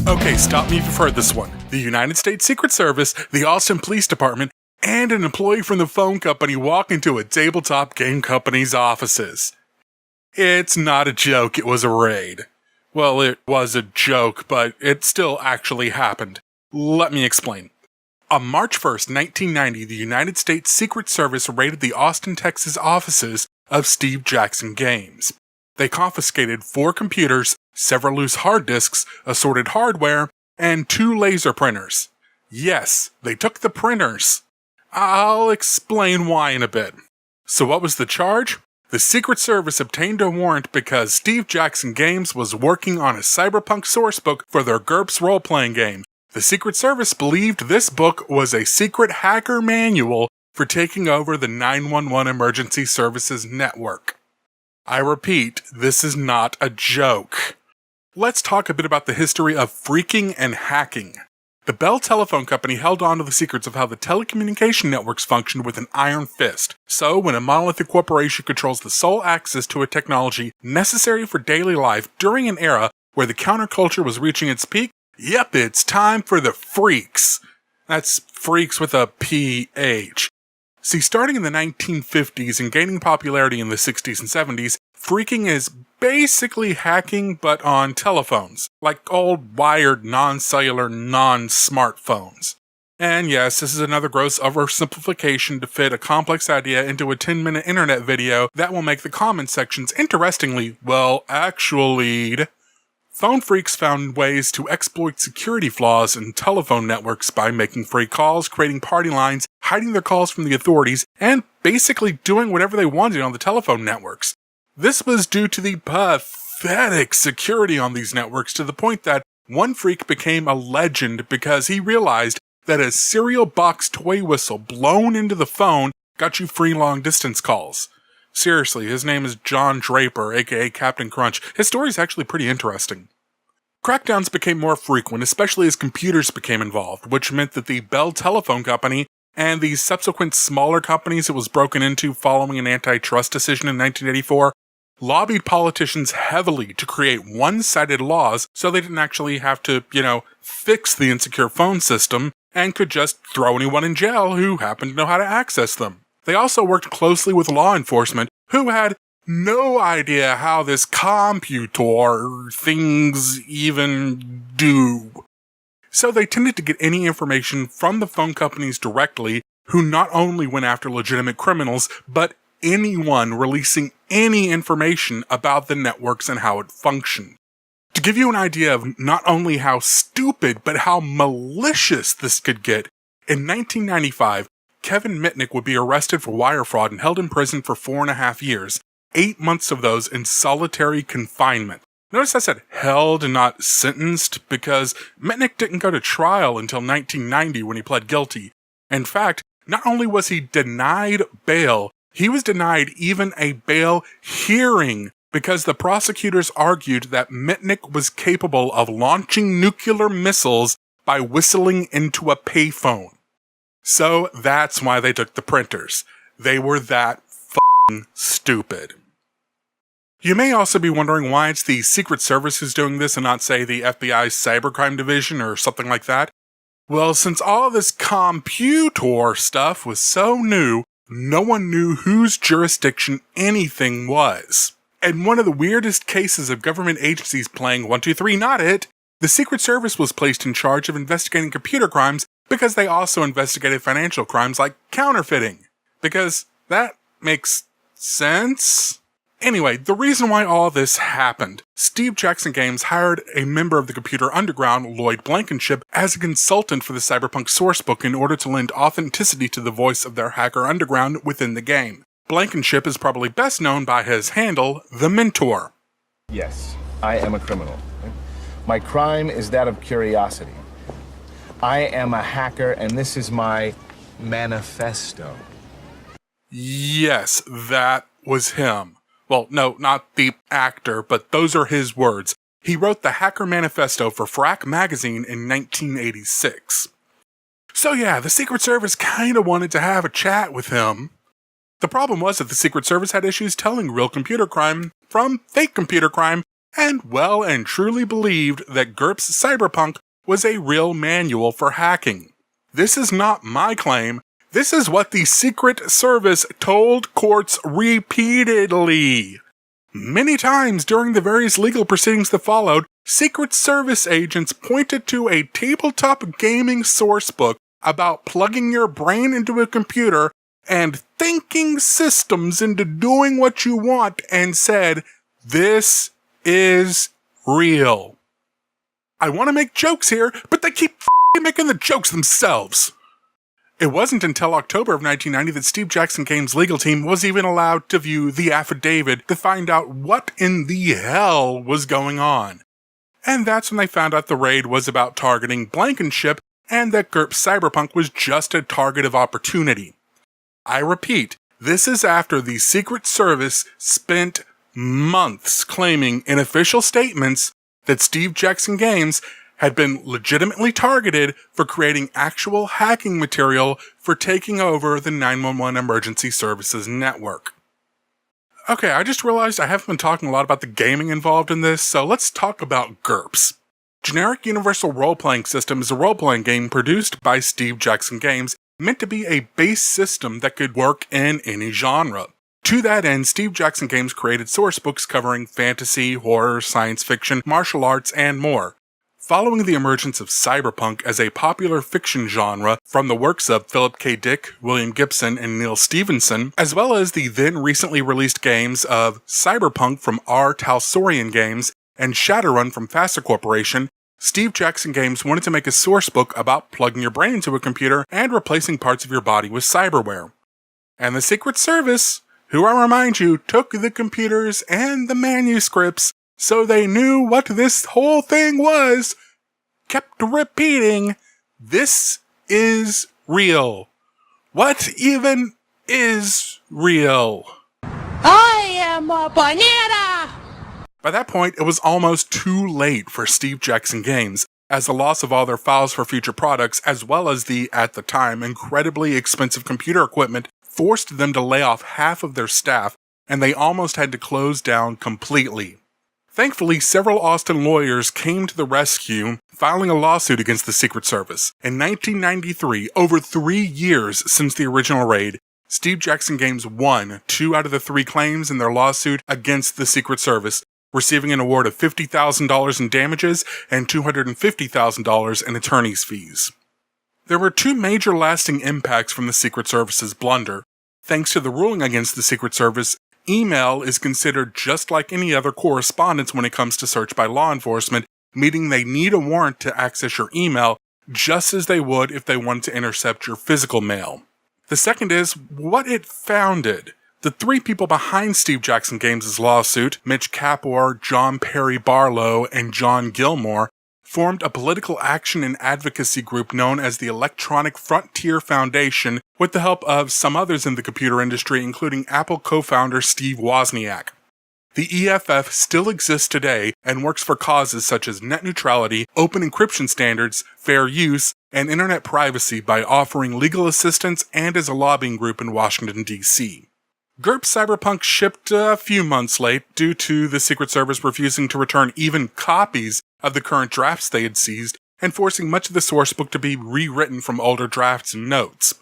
Okay, stop me if you've heard this one. The United States Secret Service, the Austin Police Department, and an employee from the phone company walk into a tabletop game company's offices. It's not a joke, it was a raid. Well, it was a joke, but it still actually happened. Let me explain. On March 1st, 1990, the United States Secret Service raided the Austin, Texas offices of Steve Jackson Games. They confiscated 4 computers, several loose hard disks, assorted hardware, and 2 laser printers. Yes, they took the printers. I'll explain why in a bit. So what was the charge? The Secret Service obtained a warrant because Steve Jackson Games was working on a cyberpunk sourcebook for their GURPS role-playing game. The Secret Service believed this book was a secret hacker manual for taking over the 911 emergency services network. I repeat, this is not a joke. Let's talk a bit about the history of phreaking and hacking. The Bell Telephone Company held on to the secrets of how the telecommunication networks functioned with an iron fist. So, when a monolithic corporation controls the sole access to a technology necessary for daily life during an era where the counterculture was reaching its peak, yep, it's time for the phreaks. That's freaks with a PH. See, starting in the 1950s and gaining popularity in the 60s and 70s, phreaking is basically hacking but on telephones, like old wired, non-cellular, non-smartphones. And yes, this is another gross oversimplification to fit a complex idea into a 10-minute internet video that will make the comment sections interestingly, well, actually... Phone phreaks found ways to exploit security flaws in telephone networks by making fake calls, creating party lines, hiding their calls from the authorities, and basically doing whatever they wanted on the telephone networks. This was due to the pathetic security on these networks to the point that one phreak became a legend because he realized that a cereal box toy whistle blown into the phone got you free long-distance calls. Seriously, his name is John Draper, aka Captain Crunch. His story is actually pretty interesting. Crackdowns became more frequent, especially as computers became involved, which meant that the Bell Telephone Company and the subsequent smaller companies it was broken into following an antitrust decision in 1984 lobbied politicians heavily to create one-sided laws so they didn't actually have to, fix the insecure phone system and could just throw anyone in jail who happened to know how to access them. They also worked closely with law enforcement, who had no idea how this computer things even do. So they tended to get any information from the phone companies directly, who not only went after legitimate criminals, but anyone releasing any information about the networks and how it functioned. To give you an idea of not only how stupid, but how malicious this could get, in 1995, Kevin Mitnick would be arrested for wire fraud and held in prison for 4.5 years, 8 months of those in solitary confinement. Notice I said held and not sentenced, because Mitnick didn't go to trial until 1990 when he pled guilty. In fact, not only was he denied bail, he was denied even a bail hearing because the prosecutors argued that Mitnick was capable of launching nuclear missiles by whistling into a payphone. So that's why they took the printers. They were that f***ing stupid. You may also be wondering why it's the Secret Service who's doing this and not, say, the FBI's Cybercrime Division or something like that. Well, since all this computer stuff was so new, no one knew whose jurisdiction anything was. And one of the weirdest cases of government agencies playing 1, 2, 3, not it, the Secret Service was placed in charge of investigating computer crimes because they also investigated financial crimes like counterfeiting. Because that makes sense? Anyway, the reason why all this happened, Steve Jackson Games hired a member of the computer underground, Lloyd Blankenship, as a consultant for the Cyberpunk sourcebook in order to lend authenticity to the voice of their hacker underground within the game. Blankenship is probably best known by his handle, The Mentor. Yes, I am a criminal. My crime is that of curiosity. I am a hacker, and this is my manifesto. Yes, that was him. Well, no, not the actor, but those are his words. He wrote the Hacker Manifesto for Phreak magazine in 1986. So yeah, the Secret Service kinda wanted to have a chat with him. The problem was that the Secret Service had issues telling real computer crime from fake computer crime, and well and truly believed that GURPS Cyberpunk was a real manual for hacking. This is not my claim. This is what the Secret Service told courts repeatedly. Many times during the various legal proceedings that followed, Secret Service agents pointed to a tabletop gaming sourcebook about plugging your brain into a computer and thinking systems into doing what you want and said, "This is real." I want to make jokes here, but they keep making the jokes themselves. It wasn't until October of 1990 that Steve Jackson Games' legal team was even allowed to view the affidavit to find out what in the hell was going on. And that's when they found out the raid was about targeting Blankenship and that GURPS Cyberpunk was just a target of opportunity. I repeat, this is after the Secret Service spent months claiming in official statements that Steve Jackson Games had been legitimately targeted for creating actual hacking material for taking over the 911 emergency services network. Okay, I just realized I haven't been talking a lot about the gaming involved in this, so let's talk about GURPS. Generic Universal Role-Playing System is a role-playing game produced by Steve Jackson Games, meant to be a base system that could work in any genre. To that end, Steve Jackson Games created sourcebooks covering fantasy, horror, science fiction, martial arts, and more. Following the emergence of cyberpunk as a popular fiction genre from the works of Philip K. Dick, William Gibson, and Neil Stephenson, as well as the then recently released games of Cyberpunk from R. Talsorian Games and Shadowrun from Faster Corporation, Steve Jackson Games wanted to make a sourcebook about plugging your brain into a computer and replacing parts of your body with cyberware. And the Secret Service, who I remind you took the computers and the manuscripts so they knew what this whole thing was, kept repeating, "This is real." What even is real? I am a banana! By that point, it was almost too late for Steve Jackson Games, as the loss of all their files for future products, as well as the, at the time, incredibly expensive computer equipment, forced them to lay off half of their staff, and they almost had to close down completely. Thankfully, several Austin lawyers came to the rescue, filing a lawsuit against the Secret Service. In 1993, over 3 years since the original raid, Steve Jackson Games won 2 out of the 3 claims in their lawsuit against the Secret Service, receiving an award of $50,000 in damages and $250,000 in attorney's fees. There were 2 major lasting impacts from the Secret Service's blunder. Thanks to the ruling against the Secret Service, email is considered just like any other correspondence when it comes to search by law enforcement, meaning they need a warrant to access your email just as they would if they wanted to intercept your physical mail. The second is what it founded. The 3 people behind Steve Jackson Games' lawsuit, Mitch Kapor, John Perry Barlow, and John Gilmore, formed a political action and advocacy group known as the Electronic Frontier Foundation with the help of some others in the computer industry, including Apple co-founder Steve Wozniak. The EFF still exists today and works for causes such as net neutrality, open encryption standards, fair use, and internet privacy by offering legal assistance and as a lobbying group in Washington, D.C. GURPS Cyberpunk shipped a few months late due to the Secret Service refusing to return even copies of the current drafts they had seized and forcing much of the sourcebook to be rewritten from older drafts and notes.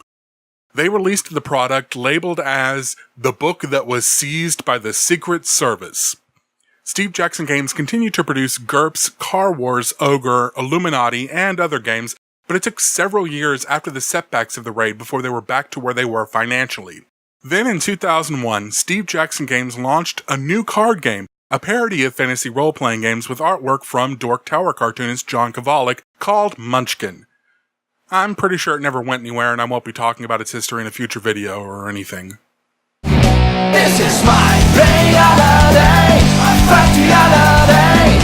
They released the product labeled as the book that was seized by the Secret Service. Steve Jackson Games continued to produce GURPS, Car Wars, Ogre, Illuminati, and other games, but it took several years after the setbacks of the raid before they were back to where they were financially. Then in 2001, Steve Jackson Games launched a new card game, a parody of fantasy role-playing games with artwork from Dork Tower cartoonist John Kovalik, called Munchkin. I'm pretty sure it never went anywhere, and I won't be talking about its history in a future video or anything. This is my reality, my factuality.